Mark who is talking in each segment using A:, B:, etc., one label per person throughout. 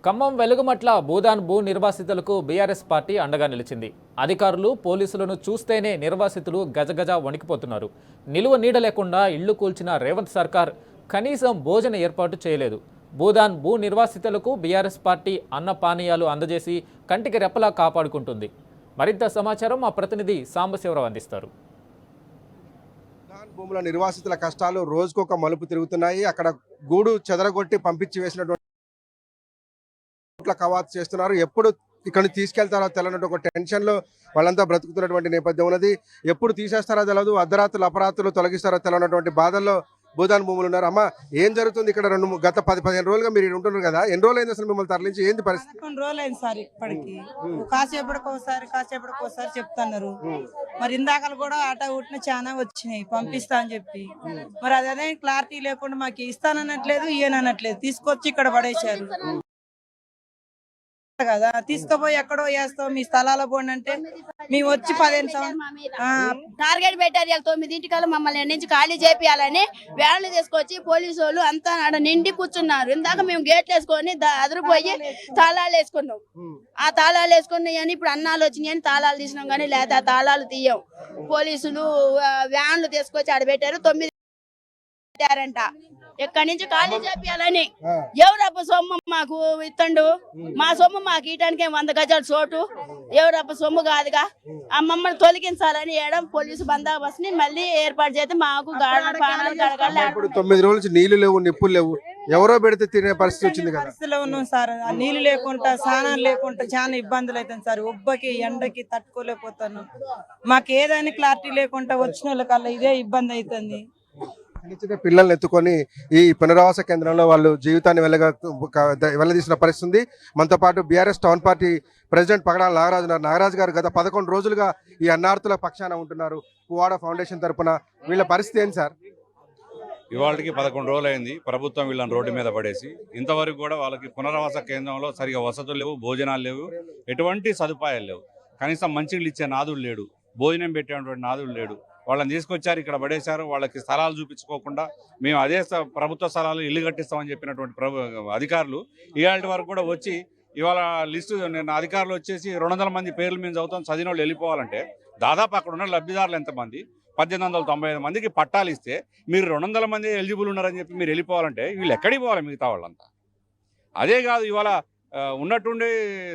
A: ఖమ్మం వెలుగుమట్ల భూదాన్ భూ నిర్వాసితులకు BRS party అండగా నిలిచింది. అధికారులు పోలీసులను చూస్తేనే నిర్వాసితులు గజగజ వణికిపోతున్నారు. నిలువ నీడ లేకుండా ఇళ్లు కూల్చిన రేవంత్ సర్కార్ కనీసం భోజన ఏర్పాటు చేయలేదు. భూదాన్ భూ నిర్వాసితులకు బీఆర్ఎస్ పార్టీ అన్న పానీయాలు అందజేసి కంటికి రెప్పలా కాపాడుకుంటుంది. మరింత సమాచారం మా ప్రతినిధి సాంబశివరావు అందిస్తారు.
B: భూముల నిర్వాసితుల కష్టాలు రోజుకొక మలుపు తిరుగుతున్నాయి. అక్కడ గూడు చెదరగొట్టి పంపించి వేసినటువంటి కవాతు చేస్తున్నారు. ఎప్పుడు ఇక్కడ తీసుకెళ్తారో తెలియనట్టు ఒక టెన్షన్ లో వాళ్ళంతా బ్రతుకుతున్నటువంటి నేపథ్యం ఉన్నది. ఎప్పుడు తీసేస్తారో తెలియదు, అర్ధరాత్రులు అపరాత్రులు తొలగిస్తారో తెలియనటువంటి బాధల్లో భూదాన్ భూములు ఉన్నారు. అమ్మ, ఏం జరుగుతుంది ఇక్కడ? గత 10-15 రోజులుగా మీరు ఉంటున్నారు కదా, ఎన్ని రోజులు అయింది అసలు మిమ్మల్ని తరలించి? ఏంది పరిస్థితి?
C: 11 రోజులు అయింది సార్. ఇప్పటికి కాసేపటికోసారి చెప్తున్నారు. మరి ఇందాకలు కూడా ఆట ఉట్టిన చాలా వచ్చినాయి పంపిస్తా అని చెప్పి, మరి అదే క్లారిటీ లేకుండా మాకు ఇస్తానన్నట్లేదు, ఇయ్యనన్నట్లేదు, తీసుకొచ్చి ఇక్కడ పడేశారు కదా. తీసుకుపోయి ఎక్కడో వేస్తావు, మీ స్థలాల పోండి అంటే మేము వచ్చి 15
D: టార్గెట్ పెట్టారు. 9 మమ్మల్ని నుంచి ఖాళీ చేపియాలని వ్యాన్లు తీసుకొచ్చి పోలీసు వాళ్ళు అంతా నిండి కూర్చున్నారు. ఇందాక మేము గేట్లు వేసుకొని అదిరిపోయి తాళాలు వేసుకున్నాం. ఆ తాళాలు వేసుకున్నాయి అని ఇప్పుడు అన్నాలు వచ్చినాయి అని తాళాలు తీసినాం, కానీ లేదా ఆ తాళాలు తీయం. పోలీసులు వ్యాన్లు తీసుకొచ్చి ఆడబెట్టారు. 9 పెట్టారంట. ఎక్కడి నుంచి ఖాళీ చేపియాలని. ఎవరప్ప సొమ్ము మాకు ఇత్తండు? మా సొమ్ము మాకు ఇయటానికి 100 గజాల చోటు ఎవరప్ప సొమ్ము కాదుగా. ఆ మమ్మల్ని తొలగించాలని ఏడం పోలీసు బందోబస్తు ని మళ్ళీ ఏర్పాటు చేస్తే మాకు
B: ఇప్పుడు 9 రోజుల నుంచి నీళ్లు లేవు, నిప్పులు లేవు, ఎవరో పెడితే తినే పరిస్థితి వచ్చింది కదా.
C: పరిస్థితిలో ఉన్నాం సార్. ఆ నీళ్లు లేకుండా, స్నానం లేకుండా చాలా ఇబ్బందులు అవుతుంది సార్. ఉబ్బకి ఎండకి తట్టుకోలేకపోతున్నాం. మాకు ఏదైనా క్లారిటీ లేకుండా వచ్చిన వాళ్ళకల్లా ఇదే ఇబ్బంది అవుతుంది.
B: పిల్లల్ని ఎత్తుకొని ఈ పునరావాస కేంద్రంలో వాళ్ళు జీవితాన్ని వెళ్ళదీసిన పరిస్థితి ఉంది. మనతో పాటు బీఆర్ఎస్ టౌన్ పార్టీ ప్రెసిడెంట్ పగడాల నాగరాజు ఉన్నారు. నాగరాజు గారు గత 11 రోజులుగా ఈ అన్నార్తుల పక్షాన ఉంటున్నారు. పువ్వాడ ఫౌండేషన్ తరఫున వీళ్ళ పరిస్థితి ఏంటి సార్?
E: ఇవాళకి 11 రోజులు అయింది ప్రభుత్వం వీళ్ళని రోడ్డు మీద పడేసి. ఇంతవరకు కూడా వాళ్ళకి పునరావాస కేంద్రంలో సరిగా వసతులు లేవు, భోజనాలు లేవు, ఎటువంటి సదుపాయాలు లేవు. కనీసం మంచినీళ్ళు ఇచ్చే నాదుడు లేడు, భోజనం పెట్టేటువంటి నాదుడు లేడు. వాళ్ళని తీసుకొచ్చారు, ఇక్కడ పడేశారు. వాళ్ళకి స్థలాలు చూపించుకోకుండా మేము అదే ప్రభుత్వ స్థలాలు ఇల్లు కట్టిస్తామని చెప్పినటువంటి అధికారులు ఇవాళ వరకు కూడా వచ్చి ఇవాళ లిస్టు నేను అధికారులు వచ్చేసి 200 మంది పేర్లు మేము చదువుతాం, చదివిన వాళ్ళు వెళ్ళిపోవాలంటే దాదాపు అక్కడ ఉన్న లబ్ధిదారులు ఎంతమంది? 1895 మందికి పట్టాలు ఇస్తే మీరు 200 మంది ఎలిజిబుల్ ఉన్నారని చెప్పి మీరు వెళ్ళిపోవాలంటే వీళ్ళు ఎక్కడికి పోవాలి మిగతా వాళ్ళంతా? అదే కాదు, ఇవాళ ఉన్నట్టుండి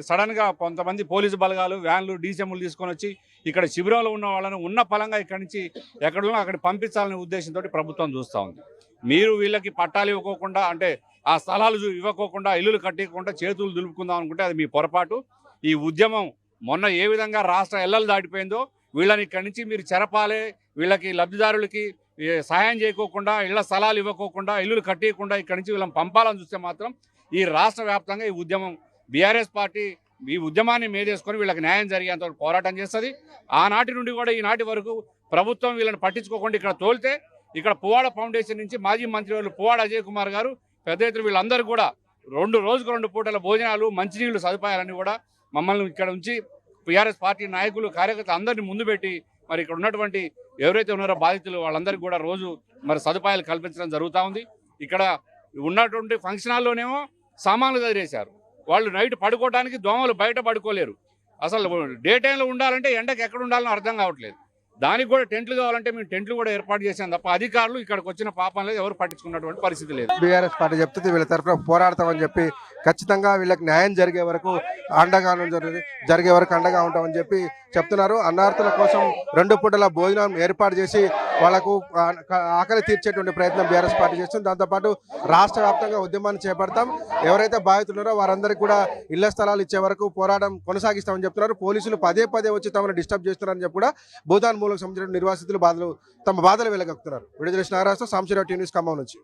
E: సడన్గా కొంతమంది పోలీసు బలగాలు వ్యాన్లు డీసీఎంలు తీసుకొని వచ్చి ఇక్కడ శిబిరంలో ఉన్న వాళ్ళని ఉన్న పలంగా ఇక్కడి నుంచి ఎక్కడున్నా అక్కడ పంపించాలనే ఉద్దేశంతో ప్రభుత్వం చూస్తూ ఉంది. మీరు వీళ్ళకి పట్టాలు ఇవ్వకోకుండా, అంటే ఆ స్థలాలు ఇవ్వకోకుండా, ఇల్లులు కట్టకుండా చేతులు దులుపుకుందాం అనుకుంటే అది మీ పొరపాటు. ఈ ఉద్యమం మొన్న ఏ విధంగా రాష్ట్ర ఎల్లలు దాటిపోయిందో వీళ్ళని ఇక్కడి నుంచి మీరు చెరపాలి. వీళ్ళకి లబ్ధిదారులకి సహాయం చేయకోకుండా, ఇళ్ల స్థలాలు ఇవ్వకోకుండా, ఇల్లులు కట్టేయకుండా ఇక్కడి నుంచి వీళ్ళని పంపాలని చూస్తే మాత్రం ఈ రాష్ట్ర వ్యాప్తంగా ఈ ఉద్యమం బీఆర్ఎస్ పార్టీ ఈ ఉద్యమాన్ని మేదేసుకొని వీళ్ళకి న్యాయం జరిగేంత పోరాటం చేస్తుంది. ఆనాటి నుండి కూడా ఈనాటి వరకు ప్రభుత్వం వీళ్ళని పట్టించుకోకుండా ఇక్కడ తోలితే ఇక్కడ పువ్వాడ ఫౌండేషన్ నుంచి మాజీ మంత్రివర్యులు పువ్వాడ అజయ్ కుమార్ గారు పెద్ద ఎత్తున వీళ్ళందరూ కూడా రోజుకు 2 పూటల భోజనాలు, మంచినీళ్ళు సదుపాయాలన్నీ కూడా మమ్మల్ని ఇక్కడ ఉంచి బీఆర్ఎస్ పార్టీ నాయకులు, కార్యకర్తలు అందరినీ ముందు పెట్టి మరి ఇక్కడ ఉన్నటువంటి ఎవరైతే ఉన్నారో బాధితులు వాళ్ళందరికీ కూడా రోజు మరి సదుపాయాలు కల్పించడం జరుగుతూ ఉంది. ఇక్కడ ఉన్నటువంటి ఫంక్షన్ హాల్లోనేమో సామాన్లు చదివేశారు. వాళ్ళు నైట్ పడుకోవడానికి దోమలు బయట పడుకోలేరు. అసలు డే టైంలో ఉండాలంటే ఎండకు ఎక్కడ ఉండాలని అర్థం కావట్లేదు. దానికి కూడా టెంట్లు కావాలంటే మేము టెంట్లు కూడా ఏర్పాటు చేసాం తప్ప అధికారులు ఇక్కడికి వచ్చిన పాపం లేదు, ఎవరు పట్టించుకున్నటువంటి పరిస్థితి లేదు.
B: బీఆర్ఎస్ పార్టీ చెప్తుంది వీళ్ళ తరఫున పోరాడతామని చెప్పి, ఖచ్చితంగా వీళ్ళకి న్యాయం జరిగే వరకు అండగా ఉంటామని చెప్పి చెప్తున్నారు. అన్నార్తుల కోసం 2 పూటల భోజనం ఏర్పాటు చేసి వాళ్లకు ఆకలి తీర్చేటువంటి ప్రయత్నం బీఆర్ఎస్ పార్టీ చేస్తుంది. దాంతోపాటు రాష్ట్ర వ్యాప్తంగా ఉద్యమాన్ని చేపడతాం, ఎవరైతే బాధితున్నారో వారందరికీ కూడా ఇళ్ల స్థలాలు ఇచ్చే వరకు పోరాటం కొనసాగిస్తామని చెప్తున్నారు. పోలీసులు పదే వచ్చి తమను డిస్టర్బ్ చేస్తున్నారని చెప్పి కూడా భూదాన్ మూలకు సంబంధించిన నిర్వాసితులు తమ బాధలు వెలగక్కుతున్నారు. విడుదల నాగరాజు, సాంబశివరావు టీవీ న్యూస్, ఖమ్మం నుంచి.